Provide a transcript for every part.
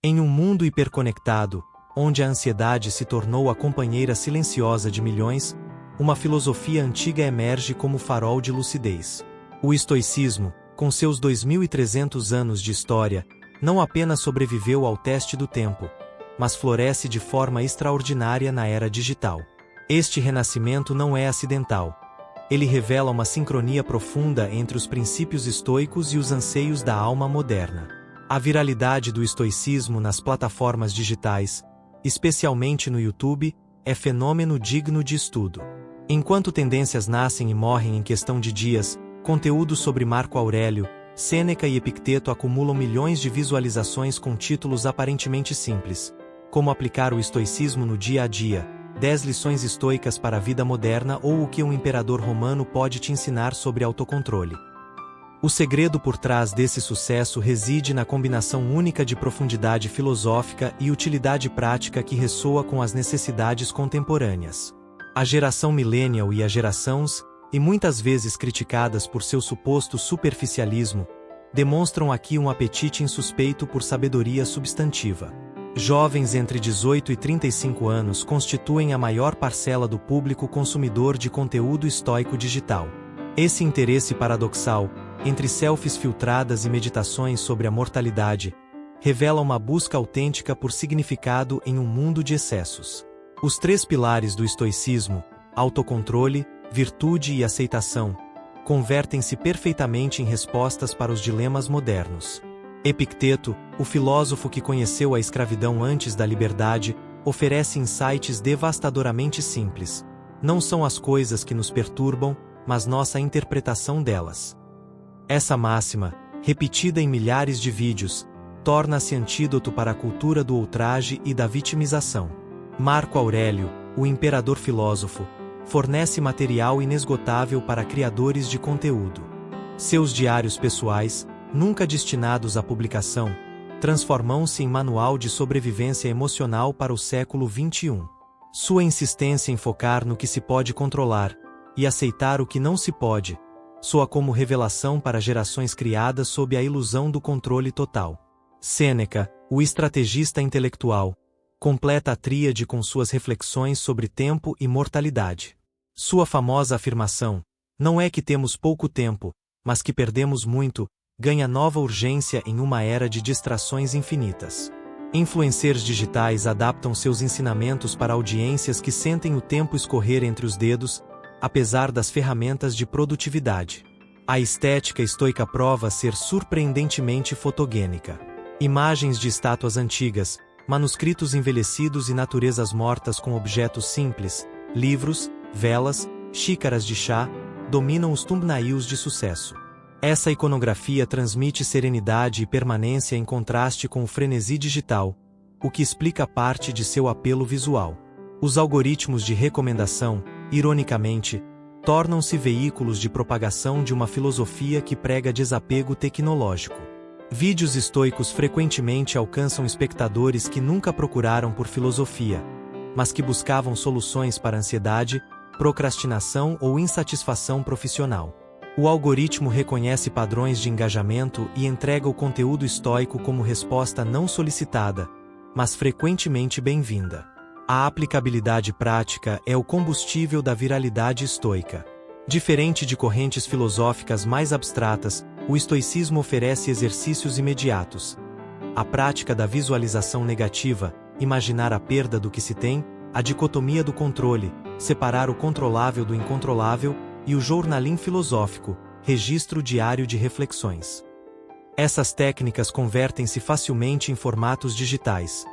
Em um mundo hiperconectado, onde a ansiedade se tornou a companheira silenciosa de milhões, uma filosofia antiga emerge como farol de lucidez. O estoicismo, com seus 2.300 anos de história, não apenas sobreviveu ao teste do tempo, mas floresce de forma extraordinária na era digital. Este renascimento não é acidental. Ele revela uma sincronia profunda entre os princípios estoicos e os anseios da alma moderna. A viralidade do estoicismo nas plataformas digitais, especialmente no YouTube, é fenômeno digno de estudo. Enquanto tendências nascem e morrem em questão de dias, conteúdos sobre Marco Aurélio, Sêneca e Epicteto acumulam milhões de visualizações com títulos aparentemente simples. Como aplicar o estoicismo no dia a dia, 10 lições estoicas para a vida moderna ou o que um imperador romano pode te ensinar sobre autocontrole. O segredo por trás desse sucesso reside na combinação única de profundidade filosófica e utilidade prática que ressoa com as necessidades contemporâneas. A geração millennial e a geração Z, e muitas vezes criticadas por seu suposto superficialismo, demonstram aqui um apetite insuspeito por sabedoria substantiva. Jovens entre 18 e 35 anos constituem a maior parcela do público consumidor de conteúdo estoico digital. Esse interesse paradoxal, entre selfies filtradas e meditações sobre a mortalidade, revela uma busca autêntica por significado em um mundo de excessos. Os 3 pilares do estoicismo, autocontrole, virtude e aceitação, convertem-se perfeitamente em respostas para os dilemas modernos. Epicteto, o filósofo que conheceu a escravidão antes da liberdade, oferece insights devastadoramente simples. Não são as coisas que nos perturbam, mas nossa interpretação delas. Essa máxima, repetida em milhares de vídeos, torna-se antídoto para a cultura do ultraje e da vitimização. Marco Aurélio, o imperador filósofo, fornece material inesgotável para criadores de conteúdo. Seus diários pessoais, nunca destinados à publicação, transformam-se em manual de sobrevivência emocional para o século XXI. Sua insistência em focar no que se pode controlar e aceitar o que não se pode, soa como revelação para gerações criadas sob a ilusão do controle total. Sêneca, o estrategista intelectual, completa a tríade com suas reflexões sobre tempo e mortalidade. Sua famosa afirmação, "Não é que temos pouco tempo, mas que perdemos muito", ganha nova urgência em uma era de distrações infinitas. Influencers digitais adaptam seus ensinamentos para audiências que sentem o tempo escorrer entre os dedos, apesar das ferramentas de produtividade. A estética estoica prova ser surpreendentemente fotogênica. Imagens de estátuas antigas, manuscritos envelhecidos e naturezas mortas com objetos simples, livros, velas, xícaras de chá, dominam os thumbnails de sucesso. Essa iconografia transmite serenidade e permanência em contraste com o frenesi digital, o que explica parte de seu apelo visual. Os algoritmos de recomendação, ironicamente, tornam-se veículos de propagação de uma filosofia que prega desapego tecnológico. Vídeos estoicos frequentemente alcançam espectadores que nunca procuraram por filosofia, mas que buscavam soluções para ansiedade, procrastinação ou insatisfação profissional. O algoritmo reconhece padrões de engajamento e entrega o conteúdo estoico como resposta não solicitada, mas frequentemente bem-vinda. A aplicabilidade prática é o combustível da viralidade estoica. Diferente de correntes filosóficas mais abstratas, o estoicismo oferece exercícios imediatos. A prática da visualização negativa, imaginar a perda do que se tem, a dicotomia do controle, separar o controlável do incontrolável, e o jornalim filosófico, registro diário de reflexões. Essas técnicas convertem-se facilmente em formatos digitais.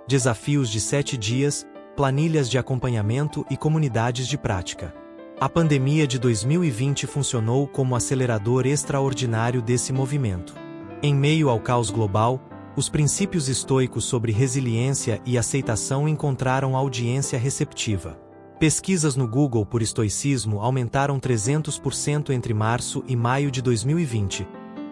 Desafios de 7 dias, planilhas de acompanhamento e comunidades de prática. A pandemia de 2020 funcionou como acelerador extraordinário desse movimento. Em meio ao caos global, os princípios estoicos sobre resiliência e aceitação encontraram audiência receptiva. Pesquisas no Google por estoicismo aumentaram 300% entre março e maio de 2020,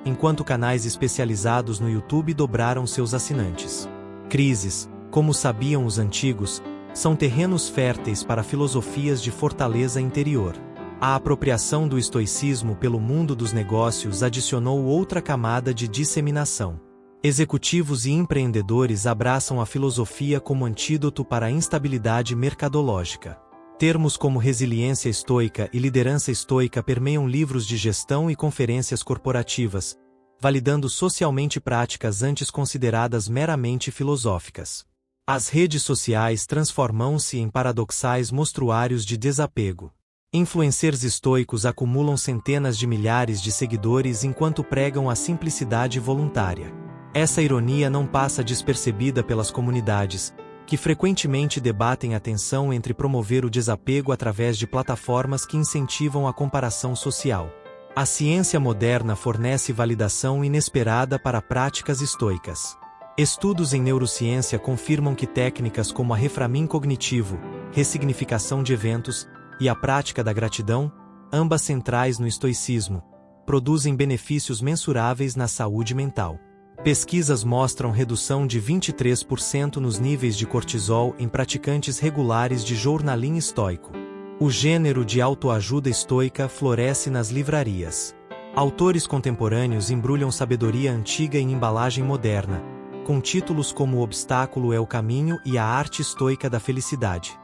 enquanto canais especializados no YouTube dobraram seus assinantes. Crises, como sabiam os antigos, são terrenos férteis para filosofias de fortaleza interior. A apropriação do estoicismo pelo mundo dos negócios adicionou outra camada de disseminação. Executivos e empreendedores abraçam a filosofia como antídoto para a instabilidade mercadológica. Termos como resiliência estoica e liderança estoica permeiam livros de gestão e conferências corporativas, validando socialmente práticas antes consideradas meramente filosóficas. As redes sociais transformam-se em paradoxais mostruários de desapego. Influencers estoicos acumulam centenas de milhares de seguidores enquanto pregam a simplicidade voluntária. Essa ironia não passa despercebida pelas comunidades, que frequentemente debatem a tensão entre promover o desapego através de plataformas que incentivam a comparação social. A ciência moderna fornece validação inesperada para práticas estoicas. Estudos em neurociência confirmam que técnicas como a reframing cognitivo, ressignificação de eventos, e a prática da gratidão, ambas centrais no estoicismo, produzem benefícios mensuráveis na saúde mental. Pesquisas mostram redução de 23% nos níveis de cortisol em praticantes regulares de journaling estoico. O gênero de autoajuda estoica floresce nas livrarias. Autores contemporâneos embrulham sabedoria antiga em embalagem moderna, com títulos como O Obstáculo é o Caminho e A Arte Estoica da Felicidade.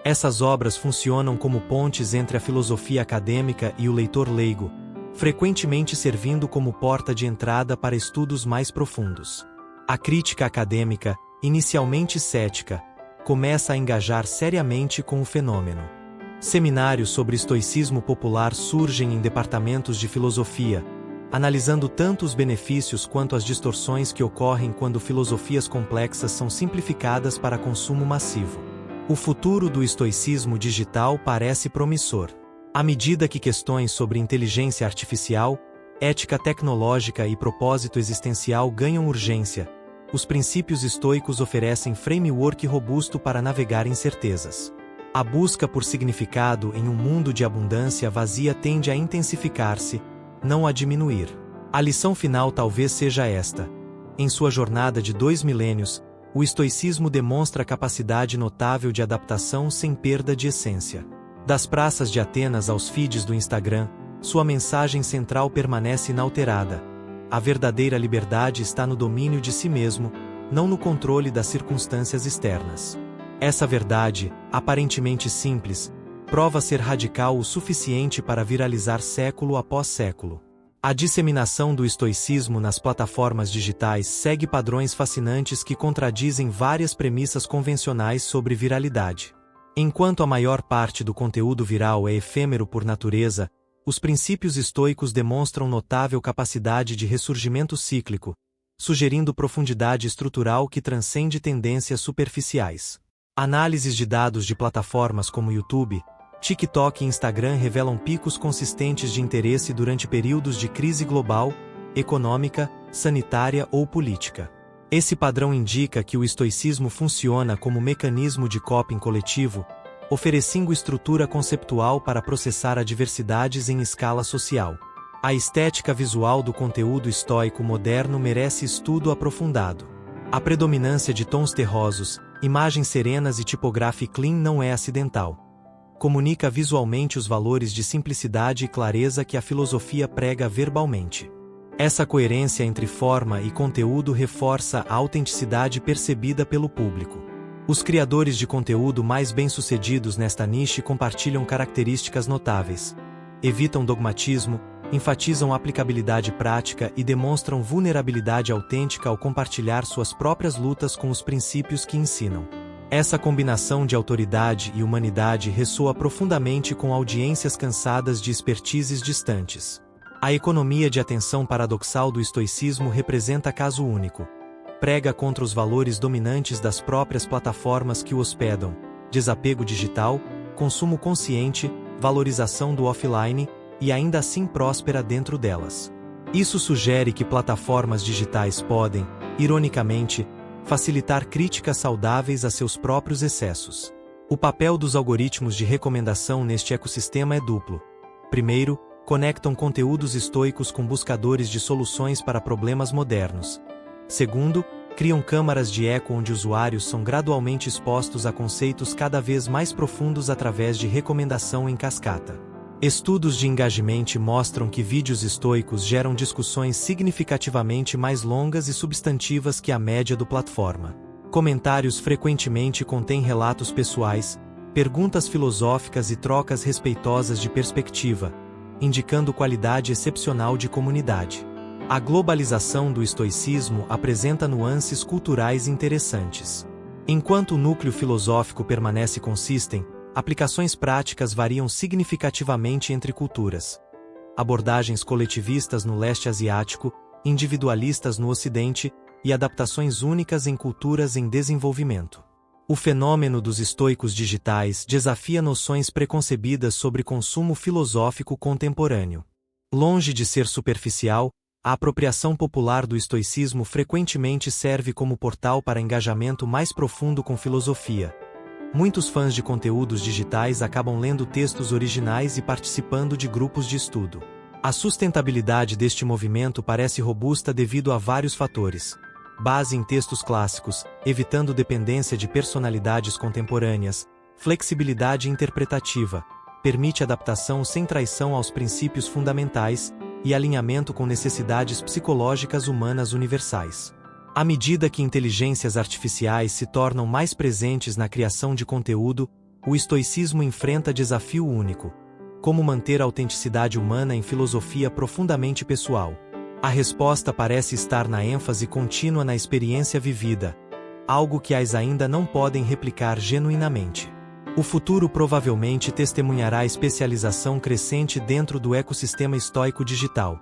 Essas obras funcionam como pontes entre a filosofia acadêmica e o leitor leigo, frequentemente servindo como porta de entrada para estudos mais profundos. A crítica acadêmica, inicialmente cética, começa a engajar seriamente com o fenômeno. Seminários sobre estoicismo popular surgem em departamentos de filosofia, analisando tanto os benefícios quanto as distorções que ocorrem quando filosofias complexas são simplificadas para consumo massivo. O futuro do estoicismo digital parece promissor. À medida que questões sobre inteligência artificial, ética tecnológica e propósito existencial ganham urgência, os princípios estoicos oferecem framework robusto para navegar incertezas. A busca por significado em um mundo de abundância vazia tende a intensificar-se, não a diminuir. A lição final talvez seja esta. Em sua jornada de 2 milênios, o estoicismo demonstra capacidade notável de adaptação sem perda de essência. Das praças de Atenas aos feeds do Instagram, sua mensagem central permanece inalterada. A verdadeira liberdade está no domínio de si mesmo, não no controle das circunstâncias externas. Essa verdade, aparentemente simples, prova ser radical o suficiente para viralizar século após século. A disseminação do estoicismo nas plataformas digitais segue padrões fascinantes que contradizem várias premissas convencionais sobre viralidade. Enquanto a maior parte do conteúdo viral é efêmero por natureza, os princípios estoicos demonstram notável capacidade de ressurgimento cíclico, sugerindo profundidade estrutural que transcende tendências superficiais. Análises de dados de plataformas como YouTube, TikTok e Instagram revelam picos consistentes de interesse durante períodos de crise global, econômica, sanitária ou política. Esse padrão indica que o estoicismo funciona como mecanismo de coping coletivo, oferecendo estrutura conceptual para processar adversidades em escala social. A estética visual do conteúdo estoico moderno merece estudo aprofundado. A predominância de tons terrosos, imagens serenas e tipografia clean não é acidental. Comunica visualmente os valores de simplicidade e clareza que a filosofia prega verbalmente. Essa coerência entre forma e conteúdo reforça a autenticidade percebida pelo público. Os criadores de conteúdo mais bem-sucedidos nesta niche compartilham características notáveis. Evitam dogmatismo, enfatizam aplicabilidade prática e demonstram vulnerabilidade autêntica ao compartilhar suas próprias lutas com os princípios que ensinam. Essa combinação de autoridade e humanidade ressoa profundamente com audiências cansadas de expertises distantes. A economia de atenção paradoxal do estoicismo representa caso único. Prega contra os valores dominantes das próprias plataformas que o hospedam: desapego digital, consumo consciente, valorização do offline, e ainda assim próspera dentro delas. Isso sugere que plataformas digitais podem, ironicamente, facilitar críticas saudáveis a seus próprios excessos. O papel dos algoritmos de recomendação neste ecossistema é duplo. Primeiro, conectam conteúdos estoicos com buscadores de soluções para problemas modernos. Segundo, criam câmaras de eco onde usuários são gradualmente expostos a conceitos cada vez mais profundos através de recomendação em cascata. Estudos de engagement mostram que vídeos estoicos geram discussões significativamente mais longas e substantivas que a média do plataforma. Comentários frequentemente contêm relatos pessoais, perguntas filosóficas e trocas respeitosas de perspectiva, indicando qualidade excepcional de comunidade. A globalização do estoicismo apresenta nuances culturais interessantes. Enquanto o núcleo filosófico permanece consistente, aplicações práticas variam significativamente entre culturas. Abordagens coletivistas no leste asiático, individualistas no ocidente, e adaptações únicas em culturas em desenvolvimento. O fenômeno dos estoicos digitais desafia noções preconcebidas sobre consumo filosófico contemporâneo. Longe de ser superficial, a apropriação popular do estoicismo frequentemente serve como portal para engajamento mais profundo com filosofia. Muitos fãs de conteúdos digitais acabam lendo textos originais e participando de grupos de estudo. A sustentabilidade deste movimento parece robusta devido a vários fatores. Base em textos clássicos, evitando dependência de personalidades contemporâneas, flexibilidade interpretativa, permite adaptação sem traição aos princípios fundamentais, e alinhamento com necessidades psicológicas humanas universais. À medida que inteligências artificiais se tornam mais presentes na criação de conteúdo, o estoicismo enfrenta desafio único: como manter a autenticidade humana em filosofia profundamente pessoal. A resposta parece estar na ênfase contínua na experiência vivida, algo que as ainda não podem replicar genuinamente. O futuro provavelmente testemunhará a especialização crescente dentro do ecossistema estoico digital.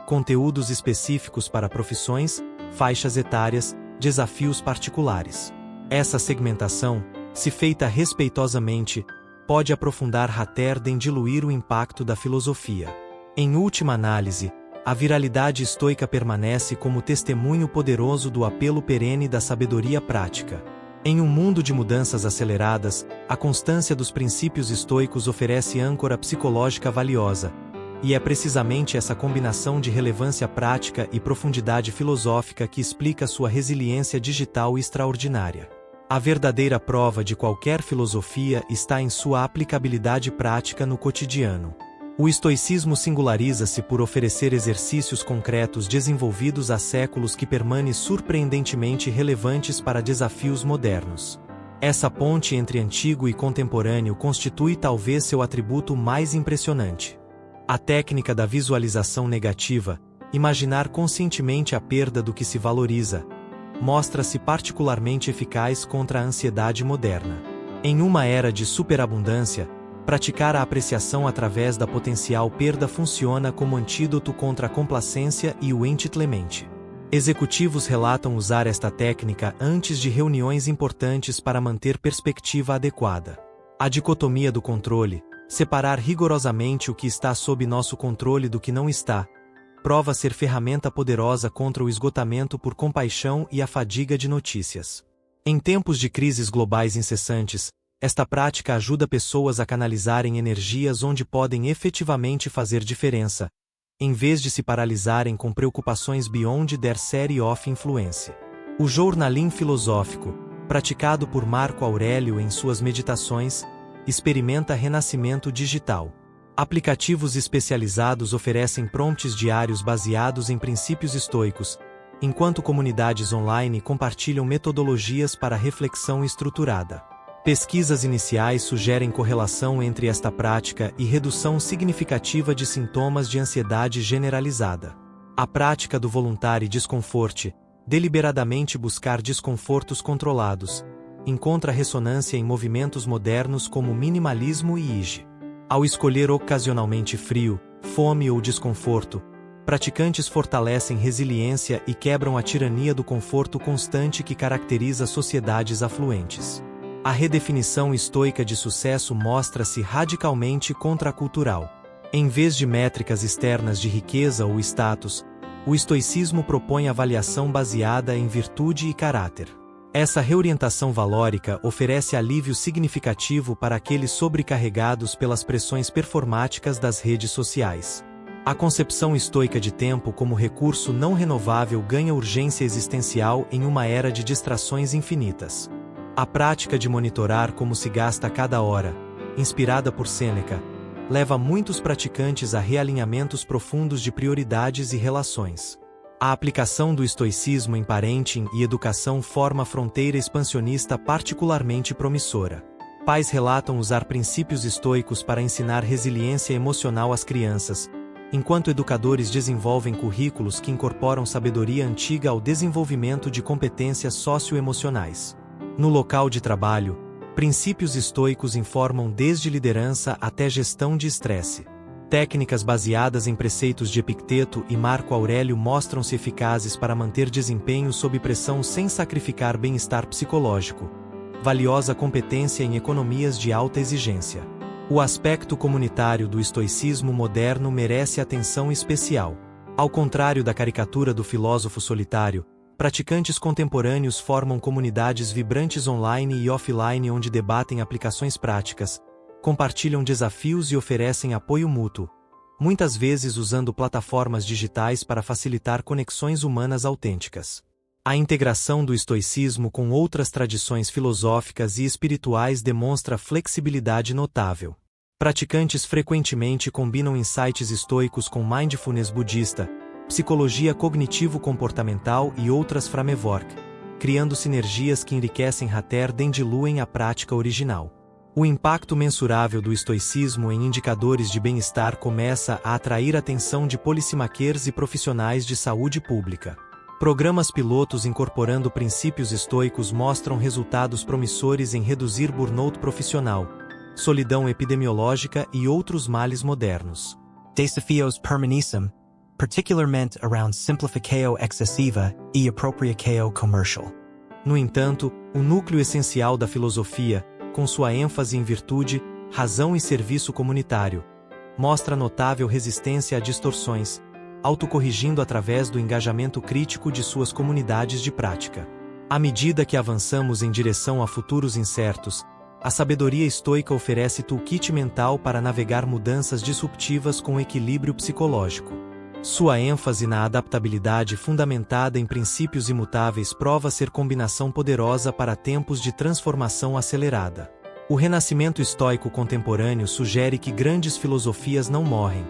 Conteúdos específicos para profissões, faixas etárias, desafios particulares. Essa segmentação, se feita respeitosamente, pode aprofundar Hatterden em diluir o impacto da filosofia. Em última análise, a viralidade estoica permanece como testemunho poderoso do apelo perene da sabedoria prática. Em um mundo de mudanças aceleradas, a constância dos princípios estoicos oferece âncora psicológica valiosa, e é precisamente essa combinação de relevância prática e profundidade filosófica que explica sua resiliência digital extraordinária. A verdadeira prova de qualquer filosofia está em sua aplicabilidade prática no cotidiano. O estoicismo singulariza-se por oferecer exercícios concretos desenvolvidos há séculos que permanecem surpreendentemente relevantes para desafios modernos. Essa ponte entre antigo e contemporâneo constitui talvez seu atributo mais impressionante. A técnica da visualização negativa, imaginar conscientemente a perda do que se valoriza, mostra-se particularmente eficaz contra a ansiedade moderna. Em uma era de superabundância, praticar a apreciação através da potencial perda funciona como antídoto contra a complacência e o entitlemento. Executivos relatam usar esta técnica antes de reuniões importantes para manter perspectiva adequada. A dicotomia do controle, separar rigorosamente o que está sob nosso controle do que não está, prova ser ferramenta poderosa contra o esgotamento por compaixão e a fadiga de notícias. Em tempos de crises globais incessantes, esta prática ajuda pessoas a canalizarem energias onde podem efetivamente fazer diferença, em vez de se paralisarem com preocupações beyond their sphere of influence. O jornalim filosófico, praticado por Marco Aurélio em suas meditações, experimenta renascimento digital. Aplicativos especializados oferecem prompts diários baseados em princípios estoicos, enquanto comunidades online compartilham metodologias para reflexão estruturada. Pesquisas iniciais sugerem correlação entre esta prática e redução significativa de sintomas de ansiedade generalizada. A prática do voluntário desconforte, deliberadamente buscar desconfortos controlados, encontra ressonância em movimentos modernos como minimalismo e ige. Ao escolher ocasionalmente frio, fome ou desconforto, praticantes fortalecem resiliência e quebram a tirania do conforto constante que caracteriza sociedades afluentes. A redefinição estoica de sucesso mostra-se radicalmente contracultural. Em vez de métricas externas de riqueza ou status, o estoicismo propõe avaliação baseada em virtude e caráter. Essa reorientação valórica oferece alívio significativo para aqueles sobrecarregados pelas pressões performáticas das redes sociais. A concepção estoica de tempo como recurso não renovável ganha urgência existencial em uma era de distrações infinitas. A prática de monitorar como se gasta cada hora, inspirada por Sêneca, leva muitos praticantes a realinhamentos profundos de prioridades e relações. A aplicação do estoicismo em parenting e educação forma fronteira expansionista particularmente promissora. Pais relatam usar princípios estoicos para ensinar resiliência emocional às crianças, enquanto educadores desenvolvem currículos que incorporam sabedoria antiga ao desenvolvimento de competências socioemocionais. No local de trabalho, princípios estoicos informam desde liderança até gestão de estresse. Técnicas baseadas em preceitos de Epicteto e Marco Aurélio mostram-se eficazes para manter desempenho sob pressão sem sacrificar bem-estar psicológico. Valiosa competência em economias de alta exigência. O aspecto comunitário do estoicismo moderno merece atenção especial. Ao contrário da caricatura do filósofo solitário, praticantes contemporâneos formam comunidades vibrantes online e offline onde debatem aplicações práticas, compartilham desafios e oferecem apoio mútuo, muitas vezes usando plataformas digitais para facilitar conexões humanas autênticas. A integração do estoicismo com outras tradições filosóficas e espirituais demonstra flexibilidade notável. Praticantes frequentemente combinam insights estoicos com mindfulness budista, psicologia cognitivo-comportamental e outras framework, criando sinergias que enriquecem e diluem a prática original. O impacto mensurável do estoicismo em indicadores de bem-estar começa a atrair atenção de policymakers e profissionais de saúde pública. Programas pilotos incorporando princípios estoicos mostram resultados promissores em reduzir burnout profissional, solidão epidemiológica e outros males modernos. Desafios permanecem, particularmente around simplificação excessiva e apropriação comercial. No entanto, o núcleo essencial da filosofia, com sua ênfase em virtude, razão e serviço comunitário, mostra notável resistência a distorções, autocorrigindo através do engajamento crítico de suas comunidades de prática. À medida que avançamos em direção a futuros incertos, a sabedoria estoica oferece toolkit mental para navegar mudanças disruptivas com equilíbrio psicológico. Sua ênfase na adaptabilidade fundamentada em princípios imutáveis prova ser combinação poderosa para tempos de transformação acelerada. O renascimento estoico contemporâneo sugere que grandes filosofias não morrem,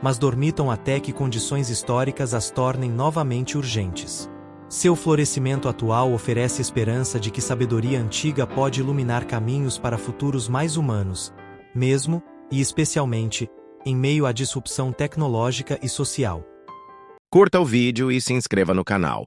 mas dormitam até que condições históricas as tornem novamente urgentes. Seu florescimento atual oferece esperança de que sabedoria antiga pode iluminar caminhos para futuros mais humanos, mesmo, e especialmente, em meio à disrupção tecnológica e social. Curta o vídeo e se inscreva no canal.